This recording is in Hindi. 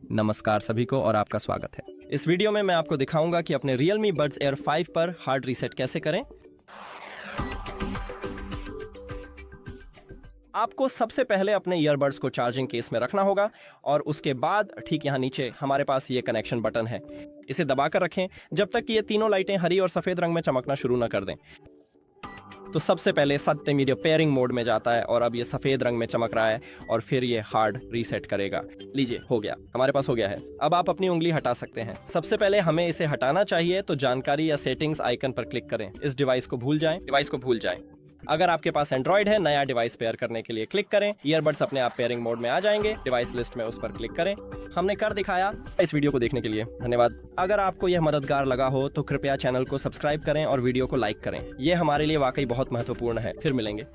नमस्कार सभी को और आपका स्वागत है। इस वीडियो में मैं आपको दिखाऊंगा कि अपने REALME Buds Air 5 पर हार्ड रीसेट कैसे करें। आपको सबसे पहले अपने ईयरबड्स को चार्जिंग केस में रखना होगा और उसके बाद ठीक यहाँ नीचे हमारे पास ये कनेक्शन बटन है। इसे दबाकर रखें जब तक कि ये तीनों लाइटें हरी और सफ़ेद रंग में चमकना शुरू न कर दें। तो सबसे पहले सत्य मीडिया पेयरिंग मोड में जाता है और अब ये सफ़ेद रंग में चमक रहा है और फिर ये हार्ड रीसेट करेगा। लीजिए, हो गया, हमारे पास हो गया है। अब आप अपनी उंगली हटा सकते हैं। सबसे पहले हमें इसे हटाना चाहिए, तो जानकारी या सेटिंग्स आइकन पर क्लिक करें। इस डिवाइस को भूल जाएं। अगर आपके पास एंड्रॉइड है, नया डिवाइस पेयर करने के लिए क्लिक करें। ईयरबड्स अपने आप पेयरिंग मोड में आ जाएंगे। डिवाइस लिस्ट में उस पर क्लिक करें। हमने कर दिखाया। इस वीडियो को देखने के लिए धन्यवाद। अगर आपको यह मददगार लगा हो तो कृपया चैनल को सब्सक्राइब करें और वीडियो को लाइक करें। यह हमारे लिए वाकई बहुत महत्वपूर्ण है। फिर मिलेंगे।